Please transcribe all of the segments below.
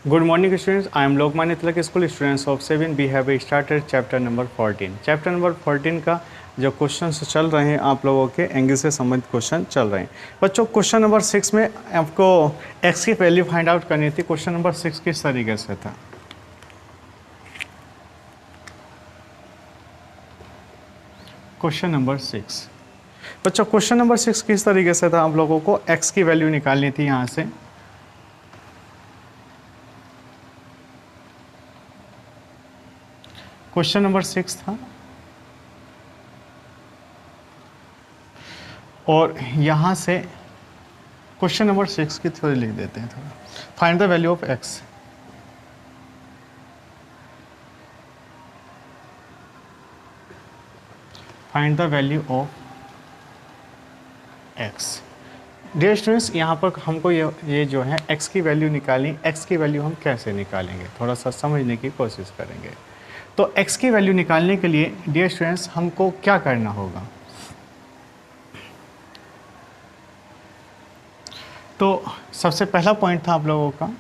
Good morning students, I am Lokmanya Tilak School students of 7 we have started chapter number 14. Chapter number 14 का जो question चल रहे हैं आप लोगों के एंगल से संबंधित क्वेश्चन चल रहे हैं बच्चों। क्वेश्चन नंबर 6 में आपको x की वैल्यू फाइंड आउट करनी थी। क्वेश्चन नंबर 6 किस तरीके से था? क्वेश्चन नंबर 6 बच्चों, क्वेश्चन नंबर 6 किस तरीके से था? आप लोगों को x की वैल्यू निकालनी थी। यहाँ से क्वेश्चन नंबर 6 था और यहाँ से क्वेश्चन नंबर 6 की थ्योरी लिख देते हैं थोड़ा। Find the value of x। Find the value of x। Dear students, यहाँ पर हमको ये जो है x की वैल्यू निकालनी। x की वैल्यू हम कैसे निकालेंगे थोड़ा सा समझने की कोशिश करेंगे। तो x की वैल्यू निकालने के लिए डियर स्टूडेंट्स हमको क्या करना होगा? तो सबसे पहला पॉइंट था आप लोगों का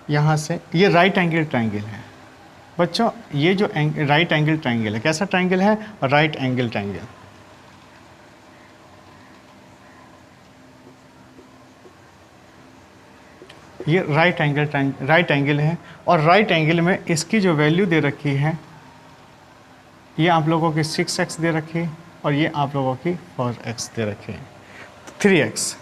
यहाँ से ये राइट एंगल ट्रायंगल है बच्चों। ये जो राइट एंगल ट्रायंगल है, कैसा ट्रायंगल है? Right angle triangle. ये राइट एंगल है और राइट एंगल में इसकी जो वैल्यू दे रखी है ये आप लोगों की 6x दे रखी है और ये आप लोगों की 4x दे रखी है, 3x।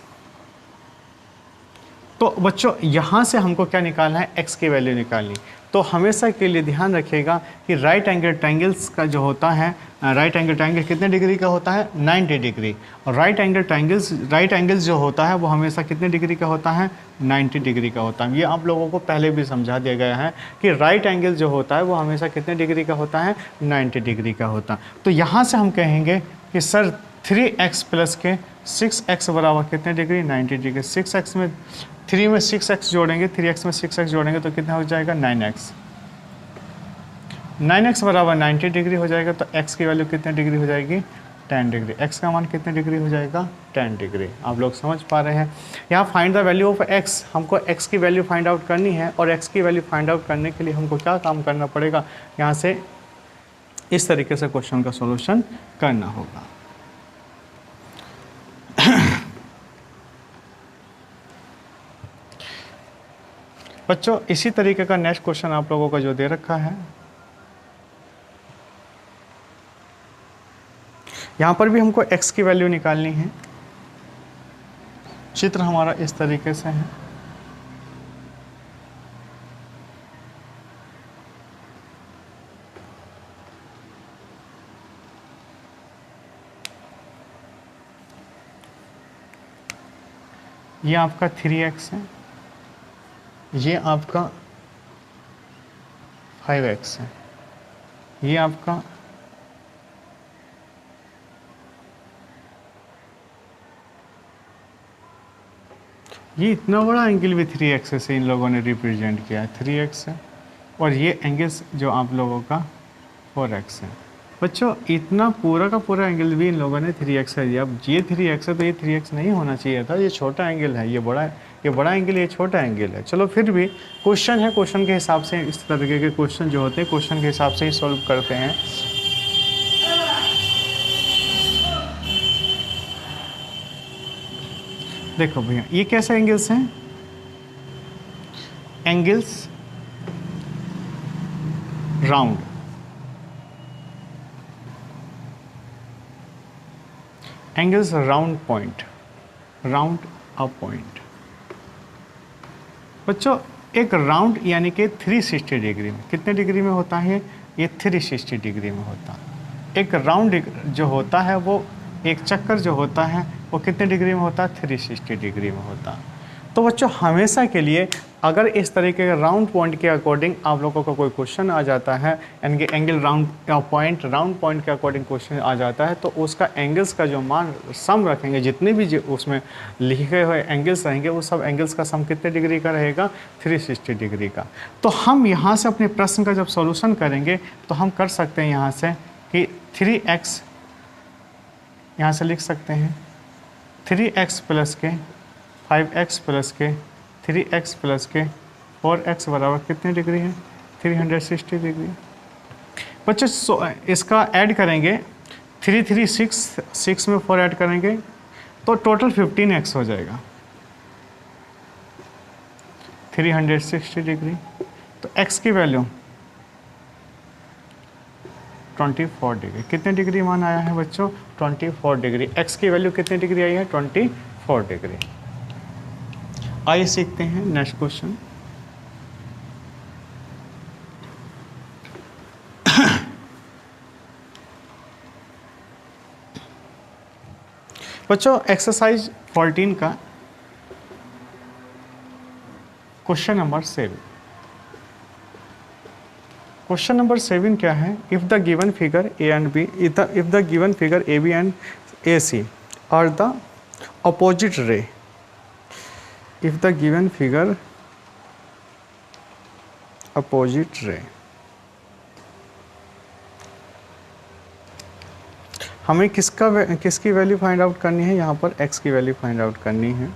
तो बच्चों यहाँ से हमको क्या निकालना है? x की वैल्यू निकालनी। तो हमेशा के लिए ध्यान रखिएगा कि राइट एंगल ट्रायंगल्स का जो होता है, राइट एंगल ट्रायंगल कितने डिग्री का होता है? 90 डिग्री। और राइट एंगल्स जो होता है वो हमेशा कितने डिग्री का होता है? 90 डिग्री का होता है। ये आप लोगों को पहले भी समझा दिया गया है कि राइट एंगल जो होता है वो हमेशा कितने डिग्री का होता है? 90 डिग्री का होता है। तो यहाँ से हम कहेंगे कि सर 3x प्लस के 6x बराबर कितने डिग्री? 90 डिग्री। 6x में 3 में 6x जोड़ेंगे, 3x में 6x जोड़ेंगे तो कितना हो जाएगा? 9x। 9x बराबर 90 डिग्री हो जाएगा। तो x की वैल्यू कितने डिग्री हो जाएगी? 10 डिग्री। x का मान कितने डिग्री हो जाएगा? 10 डिग्री। आप लोग समझ पा रहे हैं? यहाँ find the value of x, हमको x की वैल्यू फाइंड आउट करनी है और x की वैल्यू फाइंड आउट करने के लिए हमको क्या काम करना पड़ेगा? यहाँ से इस तरीके से क्वेश्चन का सॉल्यूशन करना होगा। बच्चों इसी तरीके का नेक्स्ट क्वेश्चन आप लोगों का जो दे रखा है, यहाँ पर भी हमको x की वैल्यू निकालनी है। चित्र हमारा इस तरीके से है। ये आपका 3x है, ये आपका 5x है, ये आपका ये इतना बड़ा एंगल भी 3x से इन लोगों ने रिप्रेजेंट किया है, 3x है। और ये एंगल्स जो आप लोगों का 4x है। बच्चों इतना पूरा का पूरा एंगल भी इन लोगों ने 3x है दिया। अब ये 3x है तो ये 3x नहीं होना चाहिए था, ये छोटा एंगल है, ये बड़ा एंगल, ये छोटा एंगल है। चलो फिर भी क्वेश्चन है, क्वेश्चन के हिसाब से इस तरीके के क्वेश्चन जो होते हैं क्वेश्चन के हिसाब से ही सॉल्व करते हैं। देखो भैया ये कैसे एंगल्स हैं? Angles round, angles round point, round a point. बच्चों एक राउंड यानी कि 360 डिग्री में, कितने डिग्री में होता है? ये 360 डिग्री में होता है। एक राउंड जो होता है वो, एक चक्कर जो होता है वो कितने डिग्री में होता है? 360 डिग्री में होता है। तो बच्चों हमेशा के लिए अगर इस तरीके के राउंड पॉइंट के अकॉर्डिंग आप लोगों का कोई क्वेश्चन आ जाता है, यानी कि एंगल राउंड पॉइंट के अकॉर्डिंग क्वेश्चन आ जाता है, तो उसका एंगल्स का जो मान सम रखेंगे, जितने भी जो उसमें लिखे हुए एंगल्स रहेंगे वो सब एंगल्स का सम कितने डिग्री का रहेगा? 360 डिग्री का। तो हम यहाँ से अपने प्रश्न का जब सॉल्यूशन करेंगे तो हम कर सकते हैं यहाँ से कि 3x यहाँ से लिख सकते हैं 3x प्लस के 5x प्लस के 3x प्लस के 4x बराबर कितने डिग्री है? 360 डिग्री। बच्चों इसका ऐड करेंगे, 3 3 6 में 4 ऐड करेंगे तो टोटल 15x हो जाएगा, 360 डिग्री। तो x की वैल्यू 24 डिग्री। कितने डिग्री मान आया है बच्चों? 24 डिग्री। x की वैल्यू कितने डिग्री आई है? 24 डिग्री। आइए सीखते हैं नेक्स्ट क्वेश्चन। बच्चों एक्सरसाइज 14 का क्वेश्चन नंबर 7। क्वेश्चन नंबर 7 क्या है? If the given figure A and B, if the given figure A B and A C are the opposite ray, if the given figure opposite ray, हमें किसकी value find out करनी है? यहाँ पर x की value find out करनी है।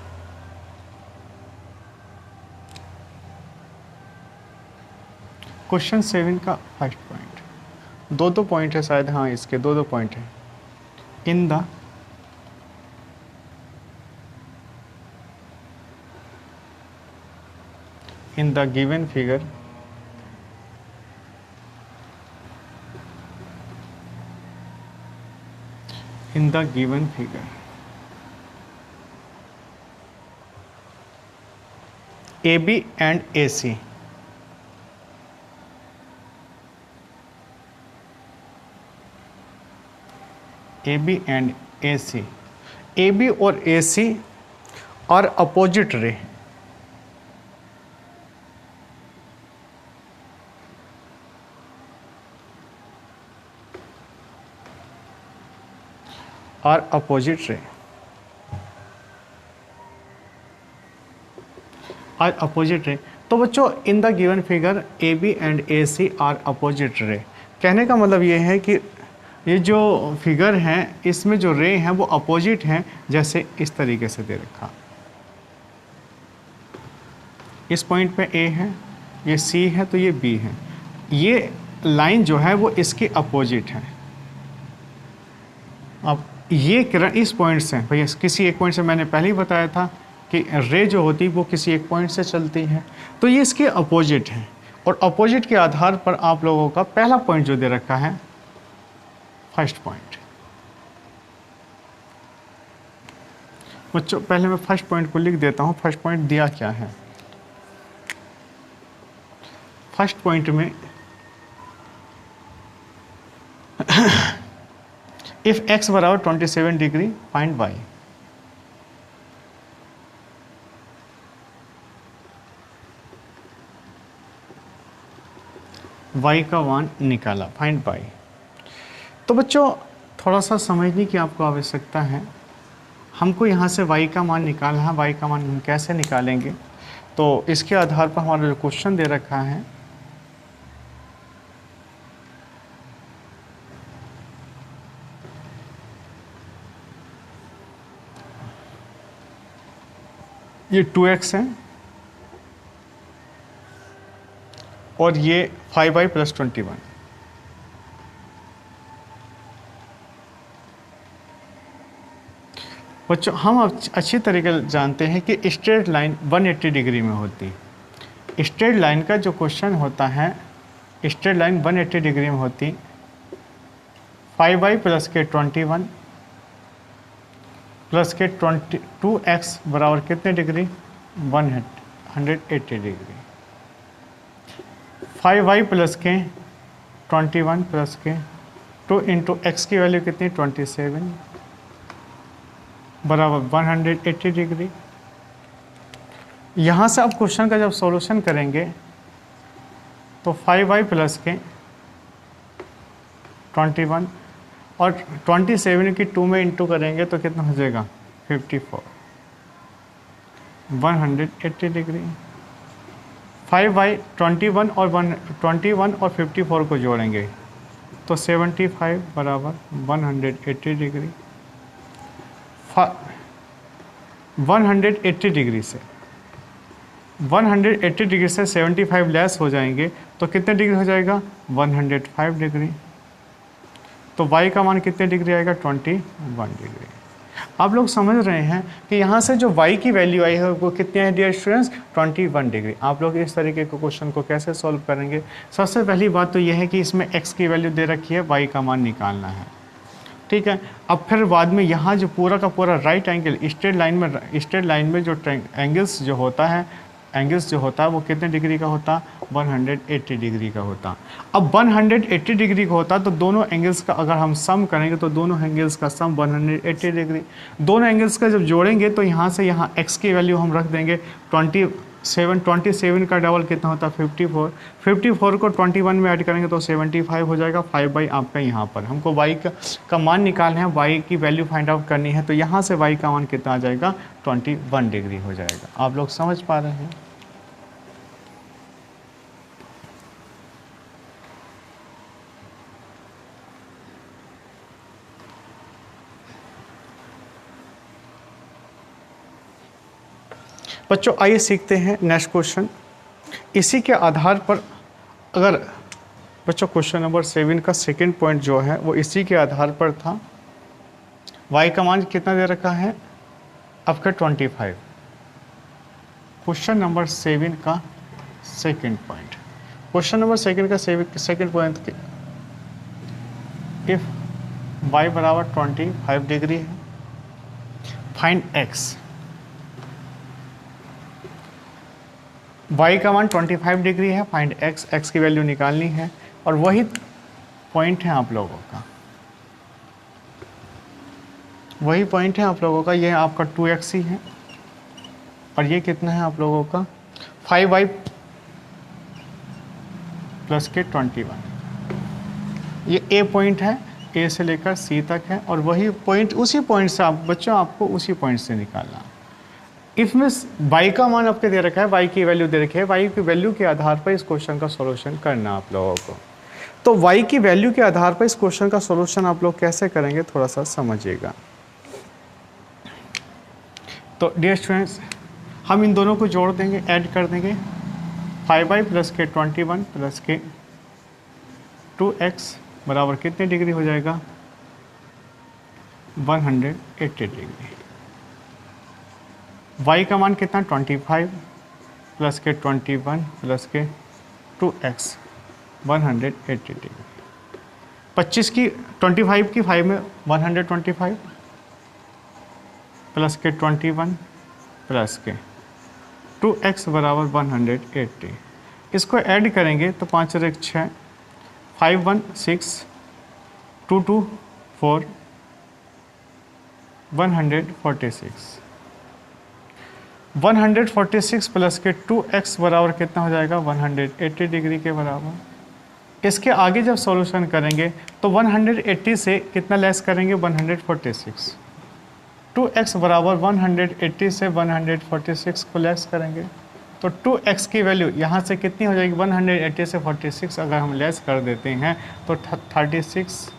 Question 7 का फर्स्ट पॉइंट, दो पॉइंट है शायद, हाँ इसके दो पॉइंट है। इन the given figure in the given figure AB and AC, AB and AC, AB और AC are opposite ray, are opposite ray, are opposite ray। तो बच्चों in the given figure A B and A C are opposite ray, कहने का मतलब ये है कि ये जो फिगर है इसमें जो रे हैं वो अपोजिट हैं, जैसे इस तरीके से दे रखा। इस पॉइंट पे ए है, ये सी है, तो ये बी है। ये लाइन जो है वो इसकी अपोजिट है। अब ये किरण इस पॉइंट से, भैया किसी एक पॉइंट से, मैंने पहले ही बताया था कि रे जो होती है वो किसी एक पॉइंट से चलती है, तो ये इसके अपोजिट है। और अपोजिट के आधार पर आप लोगों का पहला पॉइंट जो दे रखा है फर्स्ट पॉइंट। बच्चों पहले मैं फर्स्ट पॉइंट को लिख देता हूँ। फर्स्ट पॉइंट दिया क्या है? फर्स्ट पॉइंट में इफ x बराबर 27 डिग्री फाइंड y। y का मान निकाला, फाइंड y। तो बच्चों थोड़ा सा समझने की आपको आवश्यकता है। हमको यहाँ से y का मान निकालना है। y का मान हम कैसे निकालेंगे? तो इसके आधार पर हमारा जो क्वेश्चन दे रखा है, ये 2x है और ये 5y + 21। बच्चों हम अच्छी तरीके से जानते हैं कि स्ट्रेट लाइन 180 डिग्री में होती है। स्ट्रेट लाइन का जो क्वेश्चन होता है, स्ट्रेट लाइन 180 डिग्री में होती। 5y + के 21 प्लस के 2x बराबर कितने डिग्री? 180 डिग्री। 5y + के 21 प्लस के 2 इंटू एक्स की वैल्यू कितनी? 27 बराबर 180 डिग्री। यहाँ से आप क्वेश्चन का जब सॉल्यूशन करेंगे तो 5y + के 21 और 27 की 2 में इंटू करेंगे तो कितना हो जाएगा? 54, 180 डिग्री। 5y 21 और 54 को जोड़ेंगे तो 75 बराबर 180 डिग्री। 180 डिग्री से 180 डिग्री से 75 लेस हो जाएंगे तो कितने डिग्री हो जाएगा? 105 डिग्री। तो y का मान कितने डिग्री आएगा? 21 डिग्री। आप लोग समझ रहे हैं कि यहाँ से जो y की वैल्यू आई है वो कितनी है डियर स्टूडेंट्स? 21 डिग्री। आप लोग इस तरीके के क्वेश्चन को कैसे सॉल्व करेंगे? सबसे पहली बात तो यह है कि इसमें x की वैल्यू दे रखी है, y का मान निकालना है, ठीक है। अब फिर बाद में यहाँ जो पूरा का पूरा राइट एंगल स्ट्रेट लाइन में जो एंगल्स जो होता है वो कितने डिग्री का होता? 180 डिग्री का होता। अब 180 डिग्री का होता तो दोनों एंगल्स का अगर हम सम करेंगे तो दोनों एंगल्स का सम 180 डिग्री। दोनों एंगल्स का जब जोड़ेंगे तो यहाँ से यहाँ x की वैल्यू हम रख देंगे 27 का डबल कितना होता है? 54 को 21 में ऐड करेंगे तो 75 हो जाएगा। 5 आपका यहाँ पर हमको y का मान निकालना है, y की वैल्यू फाइंड आउट करनी है, तो यहाँ से y का मान कितना आ जाएगा? 21 डिग्री हो जाएगा। आप लोग समझ पा रहे हैं? बच्चों आइए सीखते हैं नेक्स्ट क्वेश्चन। इसी के आधार पर अगर बच्चों क्वेश्चन नंबर 7 का सेकंड पॉइंट जो है वो इसी के आधार पर था। y का मान कितना दे रखा है? आपका 25। क्वेश्चन नंबर 7 का सेकंड पॉइंट, क्वेश्चन नंबर 7 का सेकंड पॉइंट, इफ y बराबर 25 डिग्री है, फाइंड x। y का मान 25 डिग्री है, फाइंड x की वैल्यू निकालनी है। और वही पॉइंट है आप लोगों का, ये आपका 2x ही है और ये कितना है आप लोगों का? 5y प्लस के 21। ये a पॉइंट है, a से लेकर c तक है और वही पॉइंट, उसी पॉइंट से आप बच्चों आपको उसी पॉइंट से निकालना। इफ में y का मान आपके दे रखा है, y की वैल्यू दे रखी है, y की वैल्यू के आधार पर इस क्वेश्चन का सॉल्यूशन करना आप लोगों को। तो y की वैल्यू के आधार पर इस क्वेश्चन का सॉल्यूशन आप लोग कैसे करेंगे थोड़ा सा समझिएगा। तो डियर स्टूडेंट्स हम इन दोनों को जोड़ देंगे, ऐड कर देंगे। 5y प्लस के 21 प्लस के 2x बराबर कितने डिग्री हो जाएगा? 180 डिग्री। y का मान कितना? 25 प्लस के 21 प्लस के 2x 180 डिग्री। 25 की 25 की 5 में 125 प्लस के 21 प्लस के 2x बराबर 180। इसको ऐड करेंगे तो 5 और 1 6, 5 1 6, 2 2 4, 146। 146 प्लस के 2x बराबर कितना हो जाएगा? 180 डिग्री के बराबर। इसके आगे जब सॉल्यूशन करेंगे तो 180 से कितना लेस करेंगे? 146। 2x बराबर 180 से 146 को लेस करेंगे तो 2x की वैल्यू यहाँ से कितनी हो जाएगी? 180 से 46 अगर हम लेस कर देते हैं तो 36,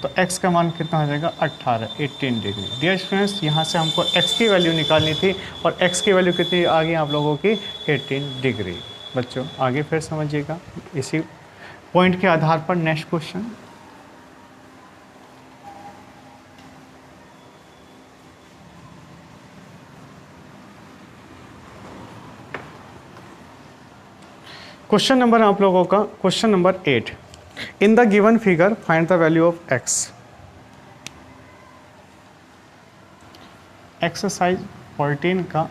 तो x का मान कितना हो जाएगा? 18 डिग्री। डियर स्टूडेंट्स यहाँ से हमको x की वैल्यू निकालनी थी और x की वैल्यू कितनी आ गई आप लोगों की? 18 डिग्री। बच्चों आगे फिर समझिएगा इसी पॉइंट के आधार पर नेक्स्ट क्वेश्चन। क्वेश्चन नंबर आप लोगों का question number 8। In the given figure find the value of x। Exercise 14 का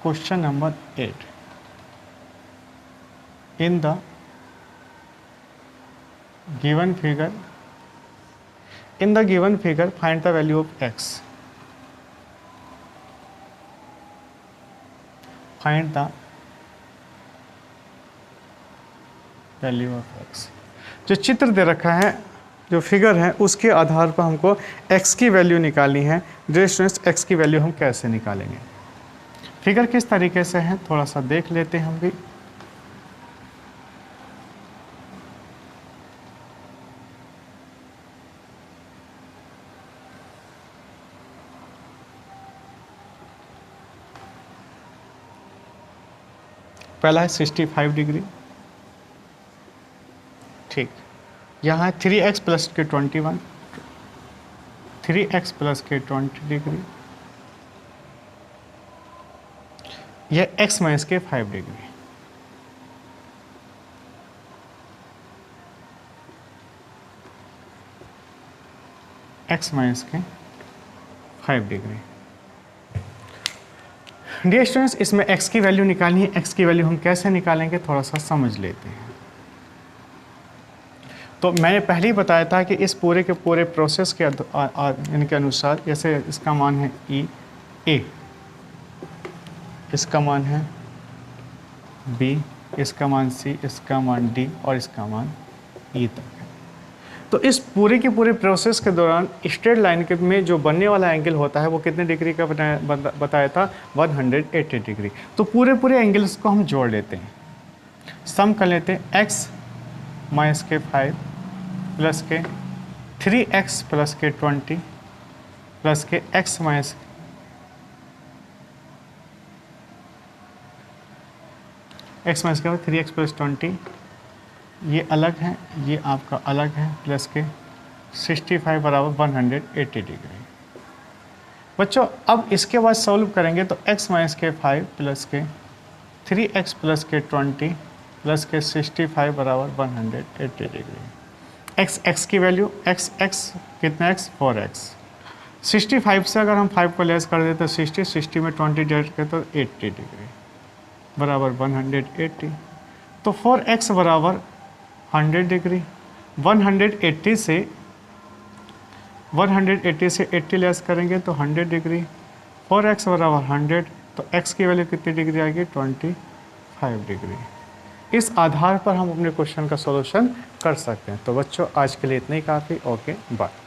question number 8। In the given figure find the value of x। Find the value of x। जो चित्र दे रखा है, जो figure है, उसके आधार पर हमको x की वैल्यू निकालनी है। डियर स्टूडेंट्स x की वैल्यू हम कैसे निकालेंगे? फिगर किस तरीके से है थोड़ा सा देख लेते हैं हम भी। पहला है 65 डिग्री, ठीक। यहाँ है 3x प्लस के 21, 3x प्लस के 20 डिग्री, यह x माइनस के 5 डिग्री। x माइनस के 5 डिग्री। डियर स्टूडेंट्स, इसमें x की वैल्यू निकालनी है। x की वैल्यू हम कैसे निकालेंगे थोड़ा सा समझ लेते हैं। तो मैंने पहले ही बताया था कि इस पूरे के पूरे प्रोसेस के इनके अनुसार, जैसे इसका मान है a, इसका मान है b, इसका मान c, इसका मान d और इसका मान e तक है। तो इस पूरे के पूरे प्रोसेस के दौरान स्ट्रेट लाइन के में जो बनने वाला एंगल होता है वो कितने डिग्री का बताया था, 180 डिग्री। तो पूरे पूरे एंगल्स को हम जोड़ लेते हैं, सम कर लेते हैं। x माइनस के 5 प्लस के 3x प्लस के 20 प्लस के x माइनस के 3x प्लस 20, ये अलग है, ये आपका अलग है, प्लस के 65 बराबर 180 डिग्री। बच्चों अब इसके बाद सॉल्व करेंगे तो x माइनस के 5 प्लस के 3x प्लस के 20 प्लस के 65 बराबर 180 डिग्री। x की वैल्यू x कितना x 4x। 65 से अगर हम 5 को लेस कर दें तो 60 में 20 डिवाइड करें तो 80 डिग्री बराबर 180। तो 4x बराबर 100 डिग्री। 180 से 80 लेस करेंगे तो 100 डिग्री। 4x बराबर 100, तो x की वैल्यू कितनी डिग्री आएगी, 25 डिग्री। इस आधार पर हम अपने क्वेश्चन का सॉल्यूशन कर सकते हैं। तो बच्चों आज के लिए इतना ही काफ़ी। Okay bye.